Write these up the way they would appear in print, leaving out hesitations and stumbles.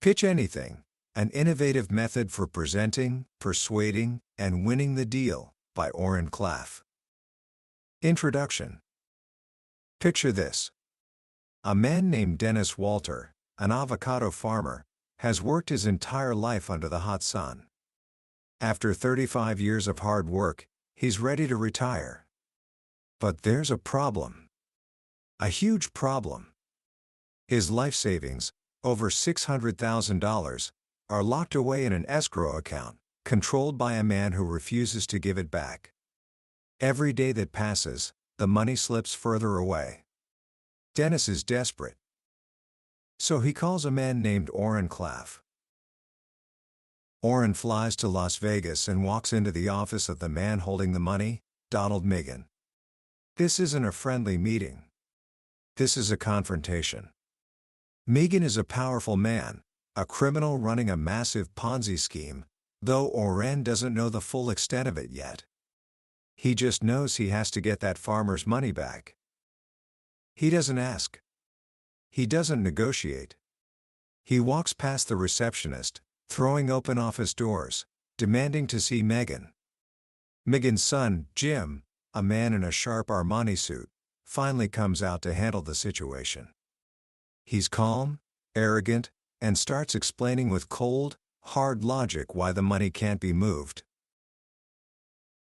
Pitch Anything, an innovative method for presenting, persuading, and winning the deal, by Oren Klaff. Introduction. Picture this. A man named Dennis Walter, an avocado farmer, has worked his entire life under the hot sun. After 35 years of hard work, he's ready to retire. But there's a problem. A huge problem. His life savings, over $600,000, are locked away in an escrow account, controlled by a man who refuses to give it back. Every day that passes, the money slips further away. Dennis is desperate. So he calls a man named Oren Klaff. Oren flies to Las Vegas and walks into the office of the man holding the money, Donald Megan. This isn't a friendly meeting. This is a confrontation. Megan is a powerful man, a criminal running a massive Ponzi scheme, though Oren doesn't know the full extent of it yet. He just knows he has to get that farmer's money back. He doesn't ask. He doesn't negotiate. He walks past the receptionist, throwing open office doors, demanding to see Megan. Megan's son, Jim, a man in a sharp Armani suit, finally comes out to handle the situation. He's calm, arrogant, and starts explaining with cold, hard logic why the money can't be moved.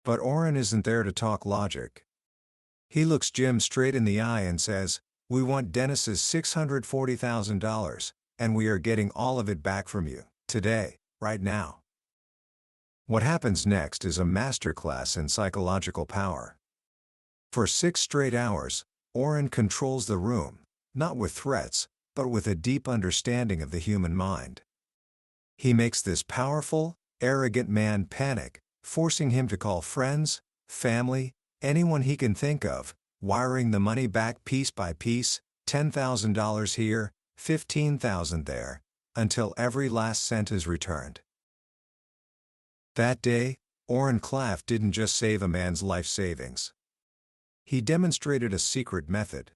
But Oren isn't there to talk logic. He looks Jim straight in the eye and says, "We want Dennis's $640,000, and we are getting all of it back from you, today, right now." What happens next is a masterclass in psychological power. For 6 straight hours, Oren controls the room, not with threats, but with a deep understanding of the human mind. He makes this powerful, arrogant man panic, forcing him to call friends, family, anyone he can think of, wiring the money back piece by piece, $10,000 here, $15,000 there, until every last cent is returned. That day, Oren Klaff didn't just save a man's life savings. He demonstrated a secret method.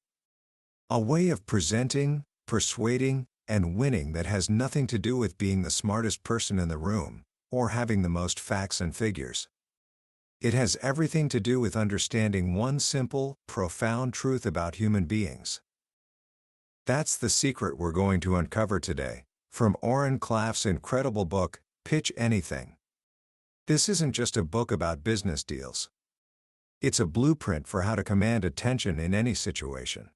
A way of presenting, persuading, and winning that has nothing to do with being the smartest person in the room, or having the most facts and figures. It has everything to do with understanding one simple, profound truth about human beings. That's the secret we're going to uncover today, from Oren Klaff's incredible book, Pitch Anything. This isn't just a book about business deals. It's a blueprint for how to command attention in any situation.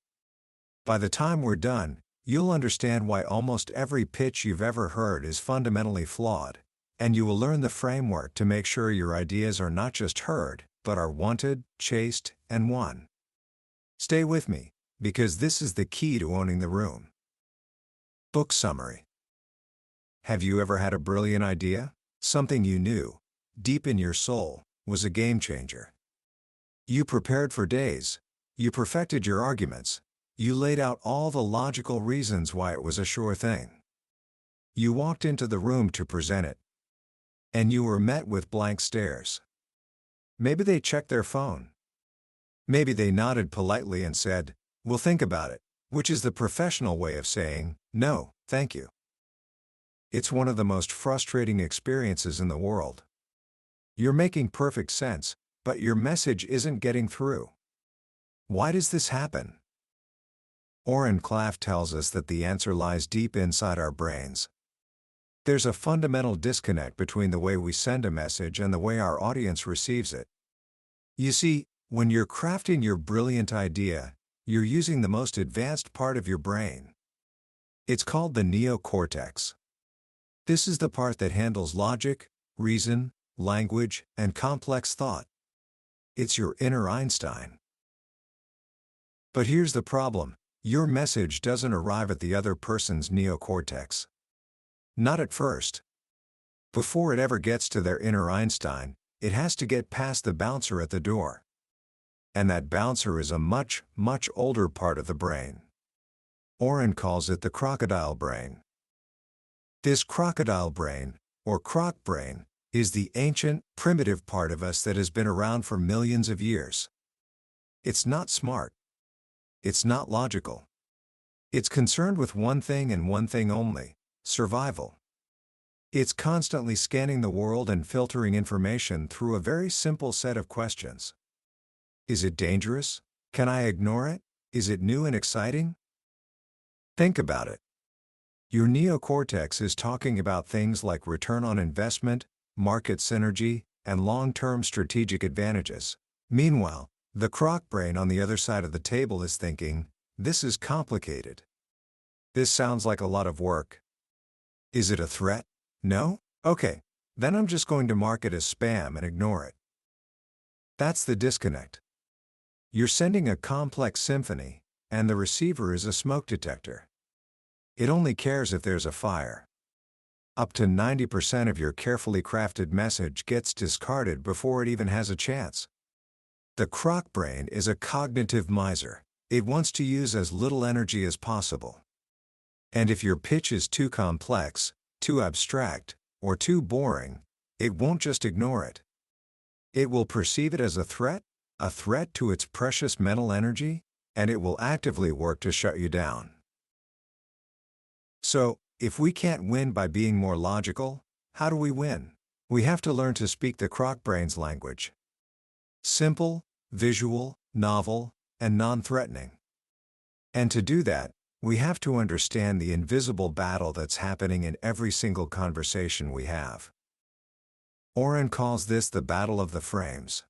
By the time we're done, you'll understand why almost every pitch you've ever heard is fundamentally flawed, and you will learn the framework to make sure your ideas are not just heard, but are wanted, chased, and won. Stay with me, because this is the key to owning the room. Book summary. Have you ever had a brilliant idea? Something you knew, deep in your soul, was a game changer. You prepared for days. You perfected your arguments. You laid out all the logical reasons why it was a sure thing. You walked into the room to present it. And you were met with blank stares. Maybe they checked their phone. Maybe they nodded politely and said, "We'll think about it," which is the professional way of saying, "No, thank you." It's one of the most frustrating experiences in the world. You're making perfect sense, but your message isn't getting through. Why does this happen? Oren Klaff tells us that the answer lies deep inside our brains. There's a fundamental disconnect between the way we send a message and the way our audience receives it. You see, when you're crafting your brilliant idea, you're using the most advanced part of your brain. It's called the neocortex. This is the part that handles logic, reason, language, and complex thought. It's your inner Einstein. But here's the problem. Your message doesn't arrive at the other person's neocortex. Not at first. Before it ever gets to their inner Einstein, it has to get past the bouncer at the door. And that bouncer is a much, much older part of the brain. Oren calls it the crocodile brain. This crocodile brain, or croc brain, is the ancient, primitive part of us that has been around for millions of years. It's not smart. It's not logical. It's concerned with one thing and one thing only: survival. It's constantly scanning the world and filtering information through a very simple set of questions. Is it dangerous? Can I ignore it? Is it new and exciting? Think about it. Your neocortex is talking about things like return on investment, market synergy, and long-term strategic advantages. Meanwhile, the croc brain on the other side of the table is thinking, this is complicated. This sounds like a lot of work. Is it a threat? No? Okay, then I'm just going to mark it as spam and ignore it. That's the disconnect. You're sending a complex symphony, and the receiver is a smoke detector. It only cares if there's a fire. Up to 90% of your carefully crafted message gets discarded before it even has a chance. The croc brain is a cognitive miser. It wants to use as little energy as possible. And if your pitch is too complex, too abstract, or too boring, it won't just ignore it. It will perceive it as a threat to its precious mental energy, and it will actively work to shut you down. So, if we can't win by being more logical, how do we win? We have to learn to speak the croc brain's language. Simple, visual, novel, and non-threatening. And to do that, we have to understand the invisible battle that's happening in every single conversation we have. Oren calls this the battle of the frames.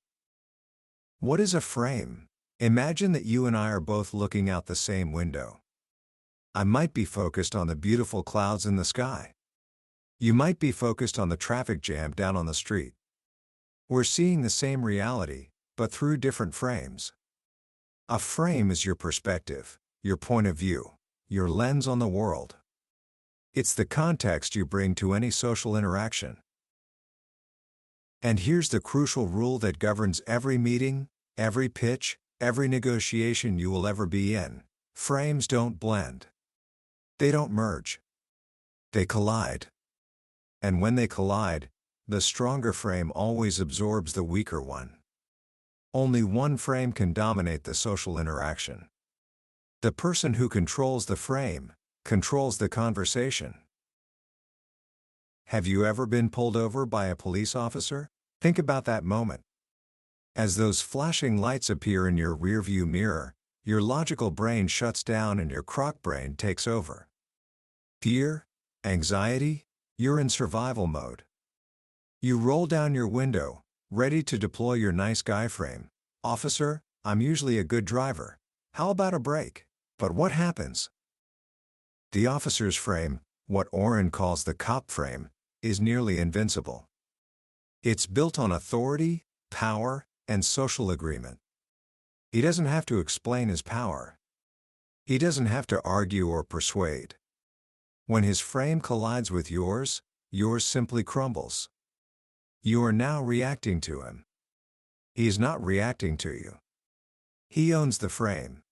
What is a frame? Imagine that you and I are both looking out the same window. I might be focused on the beautiful clouds in the sky. You might be focused on the traffic jam down on the street. We're seeing the same reality, but through different frames. A frame is your perspective, your point of view, your lens on the world. It's the context you bring to any social interaction. And here's the crucial rule that governs every meeting, every pitch, every negotiation you will ever be in. Frames don't blend. They don't merge. They collide. And when they collide, the stronger frame always absorbs the weaker one. Only one frame can dominate the social interaction. The person who controls the frame controls the conversation. Have you ever been pulled over by a police officer? Think about that moment. As those flashing lights appear in your rearview mirror, your logical brain shuts down and your croc brain takes over. Fear, anxiety, you're in survival mode. You roll down your window, ready to deploy your nice guy frame. Officer, I'm usually a good driver. How about a break? But what happens? The officer's frame, what Oren calls the cop frame, is nearly invincible. It's built on authority, power, and social agreement. He doesn't have to explain his power. He doesn't have to argue or persuade. When his frame collides with yours simply crumbles. You are now reacting to him. He's not reacting to you. He owns the frame.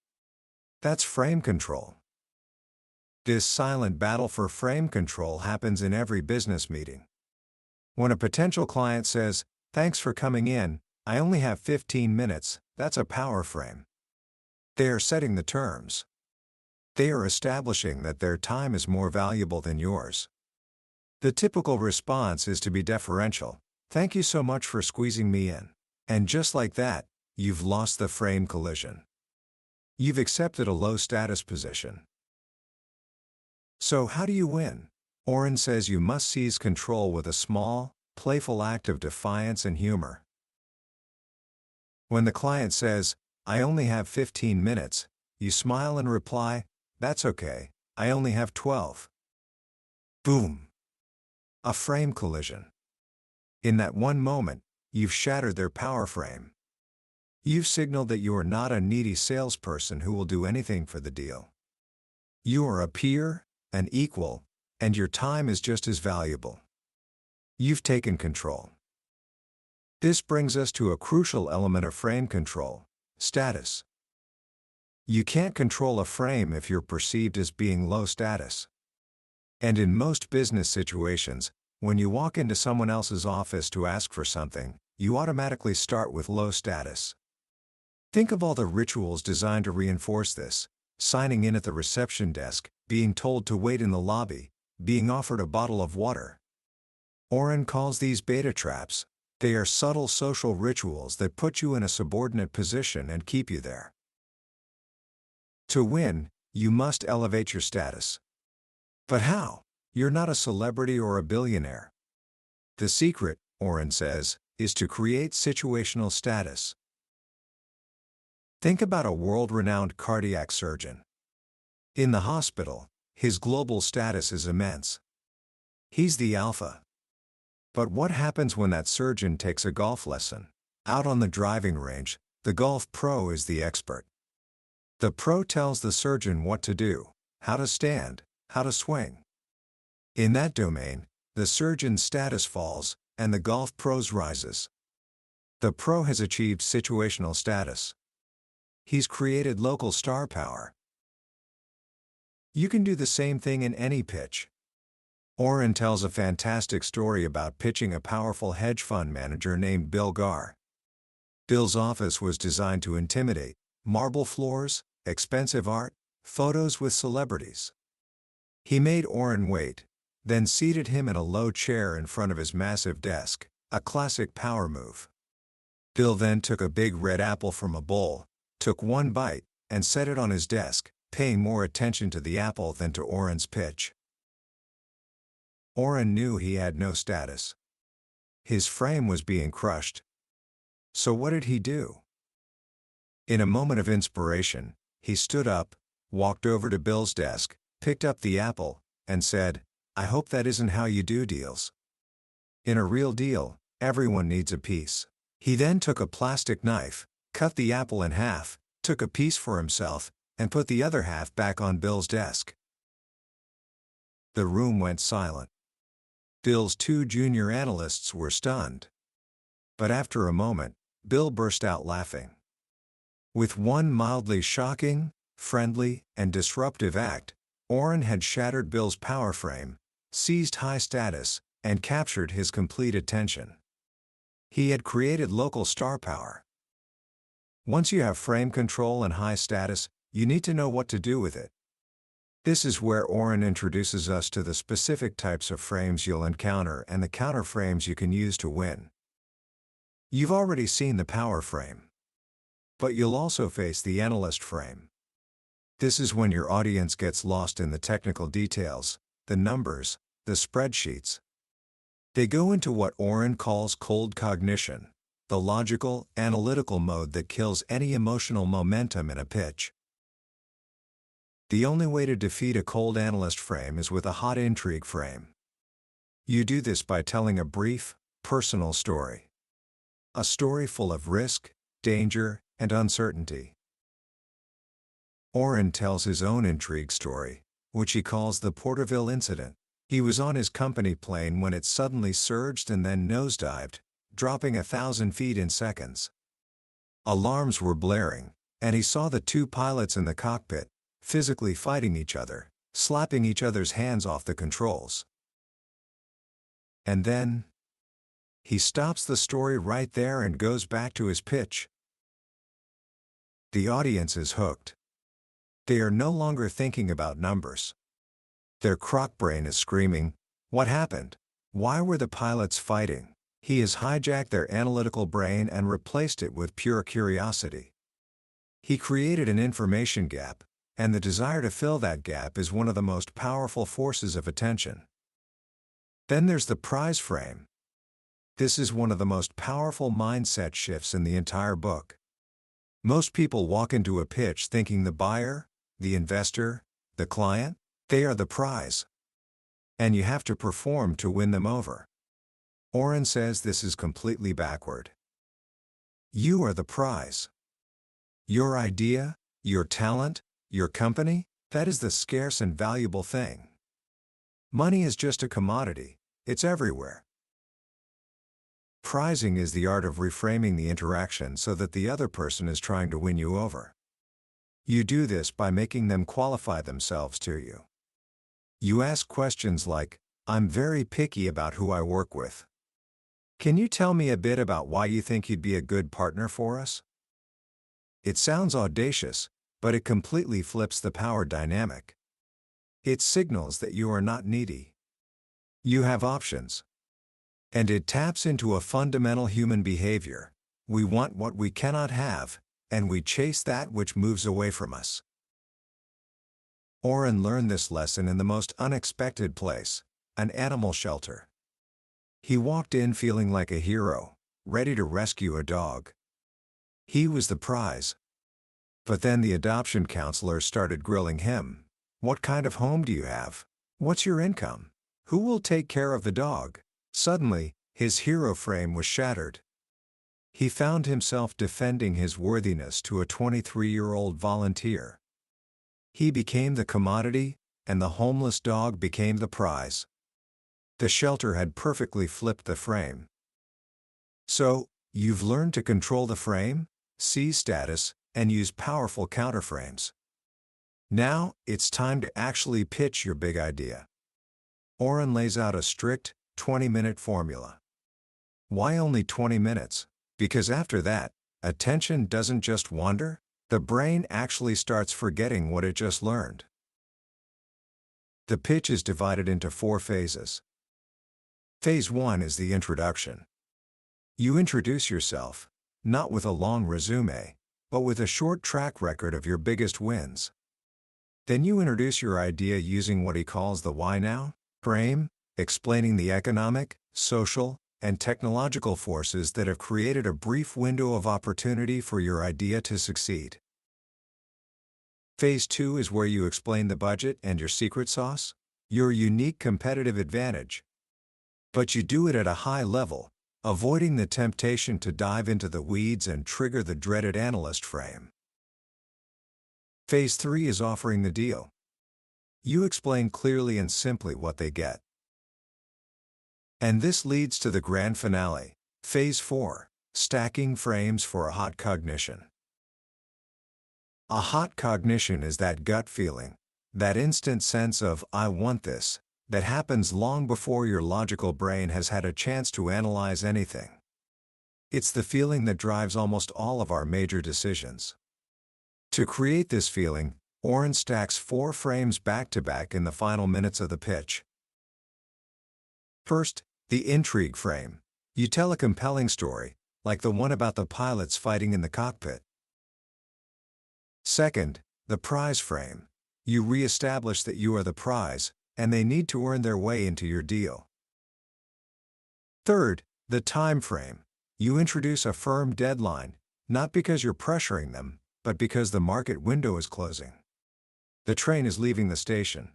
That's frame control. This silent battle for frame control happens in every business meeting. When a potential client says, "Thanks for coming in, I only have 15 minutes, that's a power frame. They are setting the terms. They are establishing that their time is more valuable than yours. The typical response is to be deferential. Thank you so much for squeezing me in. And just like that, you've lost the frame collision. You've accepted a low-status position. So how do you win? Oren says you must seize control with a small, playful act of defiance and humor. When the client says, "I only have 15 minutes, you smile and reply, "That's okay, I only have 12. Boom! A frame collision. In that one moment, you've shattered their power frame. You've signaled that you are not a needy salesperson who will do anything for the deal. You are a peer, an equal, and your time is just as valuable. You've taken control. This brings us to a crucial element of frame control: status. You can't control a frame if you're perceived as being low status. And in most business situations, when you walk into someone else's office to ask for something, you automatically start with low status. Think of all the rituals designed to reinforce this: signing in at the reception desk, being told to wait in the lobby, being offered a bottle of water. Oren calls these beta traps. They are subtle social rituals that put you in a subordinate position and keep you there. To win, you must elevate your status. But how? You're not a celebrity or a billionaire. The secret, Oren says, is to create situational status. Think about a world-renowned cardiac surgeon. In the hospital, his global status is immense. He's the alpha. But what happens when that surgeon takes a golf lesson? Out on the driving range, the golf pro is the expert. The pro tells the surgeon what to do, how to stand, how to swing. In that domain, the surgeon's status falls, and the golf pro's rises. The pro has achieved situational status. He's created local star power. You can do the same thing in any pitch. Oren tells a fantastic story about pitching a powerful hedge fund manager named Bill Garr. Bill's office was designed to intimidate: marble floors, expensive art, photos with celebrities. He made Oren wait, then seated him in a low chair in front of his massive desk, a classic power move. Bill then took a big red apple from a bowl, took one bite, and set it on his desk, paying more attention to the apple than to Oren's pitch. Oren knew he had no status. His frame was being crushed. So what did he do? In a moment of inspiration, he stood up, walked over to Bill's desk, picked up the apple, and said, "I hope that isn't how you do deals. In a real deal, everyone needs a piece." He then took a plastic knife, cut the apple in half, took a piece for himself, and put the other half back on Bill's desk. The room went silent. Bill's two junior analysts were stunned. But after a moment, Bill burst out laughing. With one mildly shocking, friendly, and disruptive act, Oren had shattered Bill's power frame, seized high status, and captured his complete attention. He had created local star power. Once you have frame control and high status, you need to know what to do with it. This is where Oren introduces us to the specific types of frames you'll encounter and the counter frames you can use to win. You've already seen the power frame. But you'll also face the analyst frame. This is when your audience gets lost in the technical details, the numbers, the spreadsheets. They go into what Oren calls cold cognition, the logical, analytical mode that kills any emotional momentum in a pitch. The only way to defeat a cold analyst frame is with a hot intrigue frame. You do this by telling a brief, personal story. A story full of risk, danger, and uncertainty. Oren tells his own intrigue story, which he calls the Porterville incident. He was on his company plane when it suddenly surged and then nosedived, dropping 1,000 feet in seconds. Alarms were blaring, and he saw the two pilots in the cockpit, physically fighting each other, slapping each other's hands off the controls. And then, he stops the story right there and goes back to his pitch. The audience is hooked. They are no longer thinking about numbers. Their croc brain is screaming, "What happened? Why were the pilots fighting?" He has hijacked their analytical brain and replaced it with pure curiosity. He created an information gap, and the desire to fill that gap is one of the most powerful forces of attention. Then there's the prize frame. This is one of the most powerful mindset shifts in the entire book. Most people walk into a pitch thinking the buyer, the investor, the client, they are the prize. And you have to perform to win them over. Oren says this is completely backward. You are the prize. Your idea, your talent, your company, that is the scarce and valuable thing. Money is just a commodity, it's everywhere. Prizing is the art of reframing the interaction so that the other person is trying to win you over. You do this by making them qualify themselves to you. You ask questions like, "I'm very picky about who I work with. Can you tell me a bit about why you think you'd be a good partner for us?" It sounds audacious, but it completely flips the power dynamic. It signals that you are not needy. You have options. And it taps into a fundamental human behavior. We want what we cannot have, and we chase that which moves away from us. Oren learned this lesson in the most unexpected place, an animal shelter. He walked in feeling like a hero, ready to rescue a dog. He was the prize. But then the adoption counselor started grilling him. What kind of home do you have? What's your income? Who will take care of the dog? Suddenly, his hero frame was shattered. He found himself defending his worthiness to a 23-year-old volunteer. He became the commodity, and the homeless dog became the prize. The shelter had perfectly flipped the frame. So, you've learned to control the frame, see status, and use powerful counterframes. Now, it's time to actually pitch your big idea. Oren lays out a strict, 20-minute formula. Why only 20 minutes? Because after that, attention doesn't just wander, the brain actually starts forgetting what it just learned. The pitch is divided into 4 phases. Phase 1 is the introduction. You introduce yourself, not with a long resume, but with a short track record of your biggest wins. Then you introduce your idea using what he calls the why now frame, explaining the economic, social, and technological forces that have created a brief window of opportunity for your idea to succeed. Phase 2 is where you explain the budget and your secret sauce, your unique competitive advantage. But you do it at a high level, avoiding the temptation to dive into the weeds and trigger the dreaded analyst frame. Phase 3 is offering the deal. You explain clearly and simply what they get. And this leads to the grand finale, Phase 4, stacking frames for a hot cognition. A hot cognition is that gut feeling, that instant sense of, I want this, that happens long before your logical brain has had a chance to analyze anything. It's the feeling that drives almost all of our major decisions. To create this feeling, Oren stacks 4 frames back-to-back in the final minutes of the pitch. First, the intrigue frame. You tell a compelling story, like the one about the pilots fighting in the cockpit. Second, the prize frame. You re-establish that you are the prize, and they need to earn their way into your deal. Third, the time frame. You introduce a firm deadline, not because you're pressuring them, but because the market window is closing. The train is leaving the station.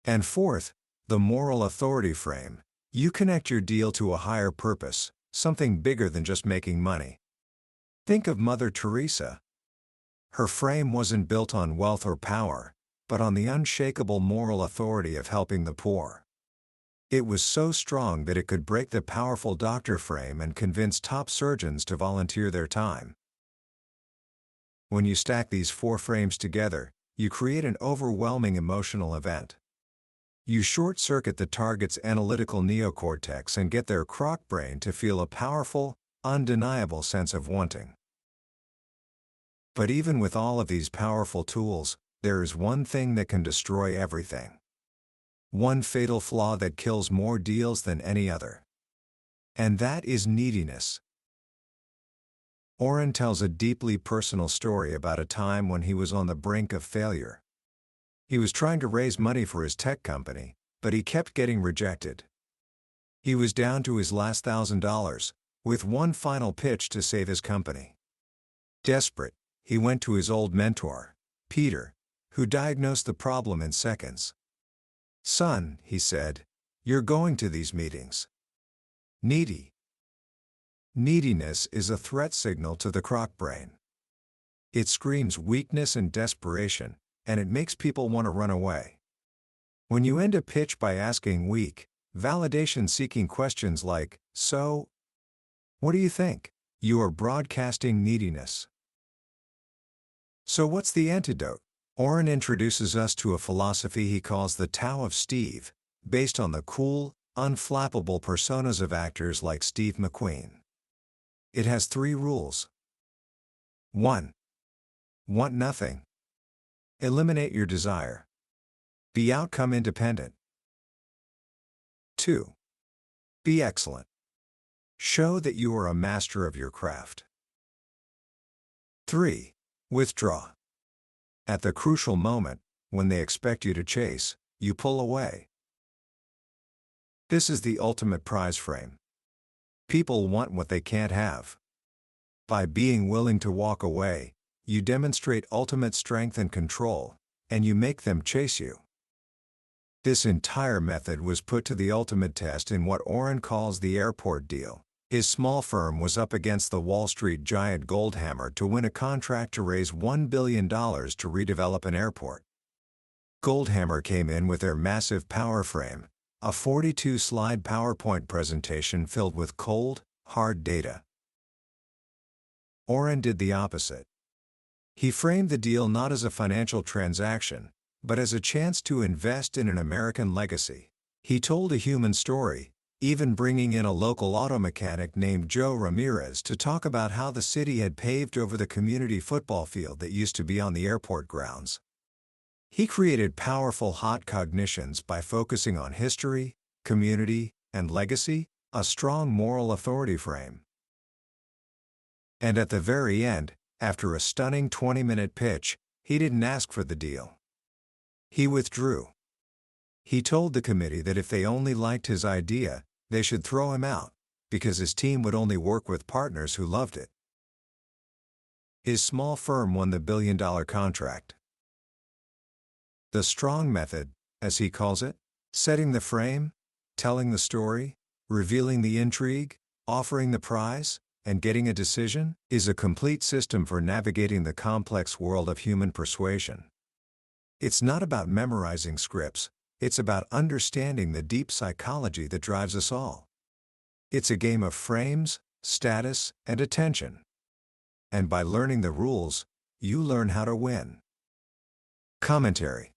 And fourth, the moral authority frame. You connect your deal to a higher purpose, something bigger than just making money. Think of Mother Teresa. Her frame wasn't built on wealth or power, but on the unshakable moral authority of helping the poor. It was so strong that it could break the powerful doctor frame and convince top surgeons to volunteer their time. When you stack these 4 frames together, you create an overwhelming emotional event. You short-circuit the target's analytical neocortex and get their croc brain to feel a powerful, undeniable sense of wanting. But even with all of these powerful tools, there is one thing that can destroy everything. One fatal flaw that kills more deals than any other. And that is neediness. Oren tells a deeply personal story about a time when he was on the brink of failure. He was trying to raise money for his tech company, but he kept getting rejected. He was down to his last $1,000, with one final pitch to save his company. Desperate, he went to his old mentor, Peter, who diagnosed the problem in seconds. "Son," he said, "you're going to these meetings. Needy. Neediness is a threat signal to the croc brain. It screams weakness and desperation, and it makes people want to run away. When you end a pitch by asking weak, validation-seeking questions like, so, what do you think? You are broadcasting neediness. So what's the antidote? Oren introduces us to a philosophy he calls the Tao of Steve, based on the cool, unflappable personas of actors like Steve McQueen. It has 3 rules. 1. Want nothing. Eliminate your desire. Be outcome independent. 2. Be excellent. Show that you are a master of your craft. 3. Withdraw. At the crucial moment, when they expect you to chase, you pull away. This is the ultimate prize frame. People want what they can't have. By being willing to walk away, you demonstrate ultimate strength and control, and you make them chase you. This entire method was put to the ultimate test in what Oren calls the airport deal. His small firm was up against the Wall Street giant Goldhammer to win a contract to raise $1 billion to redevelop an airport. Goldhammer came in with their massive power frame, a 42-slide PowerPoint presentation filled with cold, hard data. Oren did the opposite. He framed the deal not as a financial transaction, but as a chance to invest in an American legacy. He told a human story, even bringing in a local auto mechanic named Joe Ramirez to talk about how the city had paved over the community football field that used to be on the airport grounds. He created powerful hot cognitions by focusing on history, community, and legacy, a strong moral authority frame. And at the very end, after a stunning 20-minute pitch, he didn't ask for the deal. He withdrew. He told the committee that if they only liked his idea, they should throw him out, because his team would only work with partners who loved it. His small firm won the billion-dollar contract. The strong method, as he calls it, setting the frame, telling the story, revealing the intrigue, offering the prize, and getting a decision, is a complete system for navigating the complex world of human persuasion. It's not about memorizing scripts, it's about understanding the deep psychology that drives us all. It's a game of frames, status, and attention. And by learning the rules, you learn how to win. Commentary.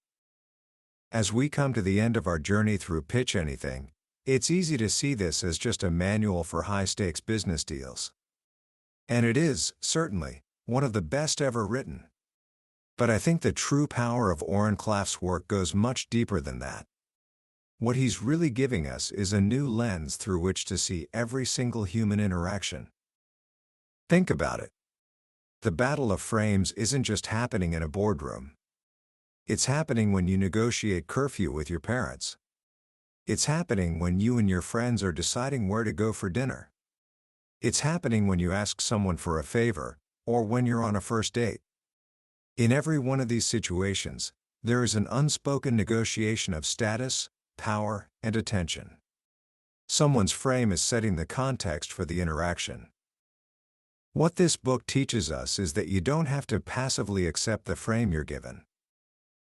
As we come to the end of our journey through Pitch Anything, it's easy to see this as just a manual for high-stakes business deals. And it is, certainly, one of the best ever written. But I think the true power of Oren Klaff's work goes much deeper than that. What he's really giving us is a new lens through which to see every single human interaction. Think about it. The battle of frames isn't just happening in a boardroom. It's happening when you negotiate curfew with your parents. It's happening when you and your friends are deciding where to go for dinner. It's happening when you ask someone for a favor, or when you're on a first date. In every one of these situations, there is an unspoken negotiation of status, power, and attention. Someone's frame is setting the context for the interaction. What this book teaches us is that you don't have to passively accept the frame you're given.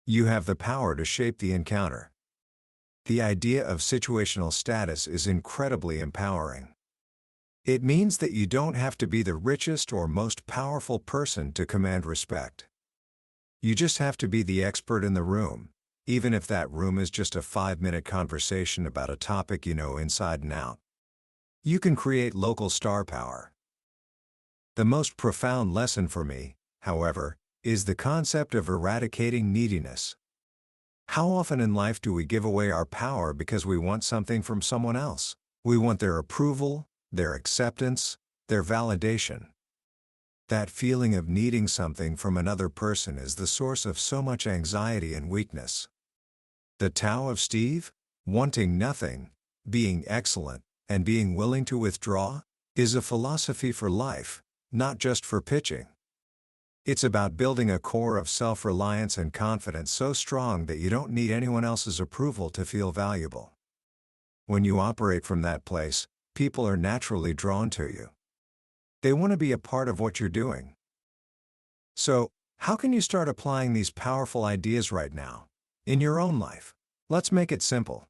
You have the power to shape the encounter. The idea of situational status is incredibly empowering. It means that you don't have to be the richest or most powerful person to command respect. You just have to be the expert in the room, even if that room is just a 5-minute conversation about a topic you know inside and out. You can create local star power. The most profound lesson for me, however, is the concept of eradicating neediness. How often in life do we give away our power because we want something from someone else? We want their approval, their acceptance, their validation. That feeling of needing something from another person is the source of so much anxiety and weakness. The Tao of Steve, wanting nothing, being excellent, and being willing to withdraw, is a philosophy for life, not just for pitching. It's about building a core of self-reliance and confidence so strong that you don't need anyone else's approval to feel valuable. When you operate from that place, people are naturally drawn to you. They want to be a part of what you're doing. So, how can you start applying these powerful ideas right now, in your own life? Let's make it simple.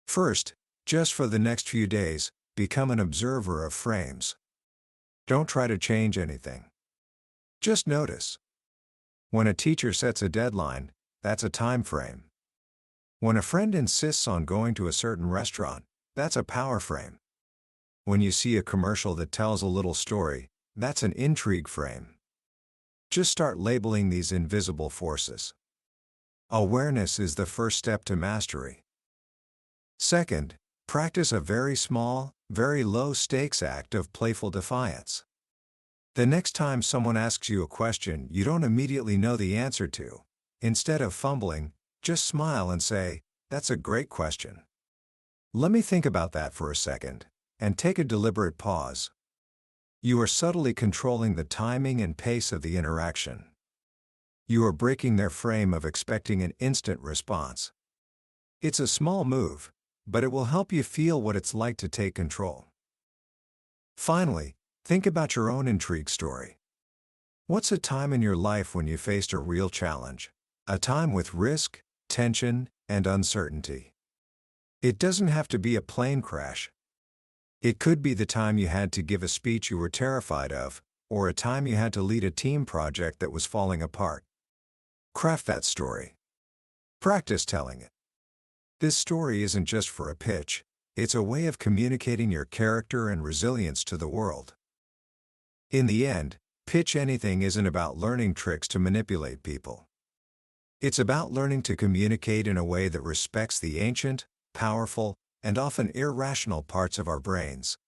First, just for the next few days, become an observer of frames. Don't try to change anything. Just notice. When a teacher sets a deadline, that's a time frame. When a friend insists on going to a certain restaurant, that's a power frame. When you see a commercial that tells a little story, that's an intrigue frame. Just start labeling these invisible forces. Awareness is the first step to mastery. Second, practice a very small, very low-stakes act of playful defiance. The next time someone asks you a question you don't immediately know the answer to, instead of fumbling, just smile and say, "That's a great question. Let me think about that for a second," and take a deliberate pause. You are subtly controlling the timing and pace of the interaction. You are breaking their frame of expecting an instant response. It's a small move, but it will help you feel what it's like to take control. Finally, think about your own intrigue story. What's a time in your life when you faced a real challenge? A time with risk, tension, and uncertainty. It doesn't have to be a plane crash. It could be the time you had to give a speech you were terrified of, or a time you had to lead a team project that was falling apart. Craft that story. Practice telling it. This story isn't just for a pitch, it's a way of communicating your character and resilience to the world. In the end, Pitch Anything isn't about learning tricks to manipulate people. It's about learning to communicate in a way that respects the ancient, powerful, and often irrational parts of our brains.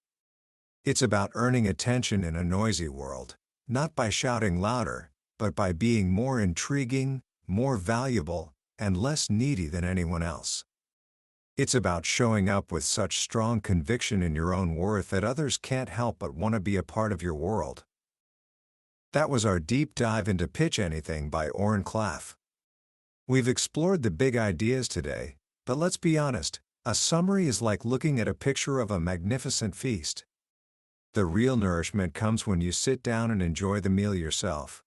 It's about earning attention in a noisy world, not by shouting louder, but by being more intriguing, more valuable, and less needy than anyone else. It's about showing up with such strong conviction in your own worth that others can't help but want to be a part of your world. That was our deep dive into Pitch Anything by Oren Klaff. We've explored the big ideas today, but let's be honest, a summary is like looking at a picture of a magnificent feast. The real nourishment comes when you sit down and enjoy the meal yourself.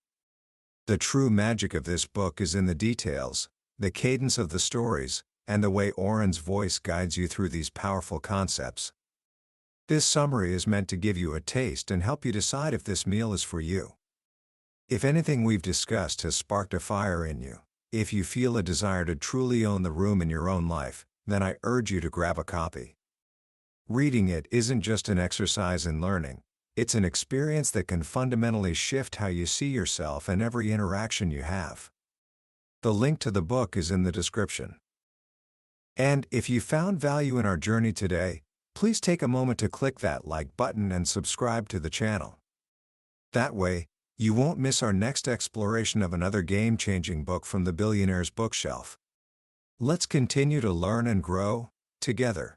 The true magic of this book is in the details, the cadence of the stories, and the way Oren's voice guides you through these powerful concepts. This summary is meant to give you a taste and help you decide if this meal is for you. If anything we've discussed has sparked a fire in you, if you feel a desire to truly own the room in your own life, then I urge you to grab a copy. Reading it isn't just an exercise in learning, it's an experience that can fundamentally shift how you see yourself and every interaction you have. The link to the book is in the description. And if you found value in our journey today, please take a moment to click that like button and subscribe to the channel. That way, you won't miss our next exploration of another game-changing book from the billionaire's bookshelf. Let's continue to learn and grow together.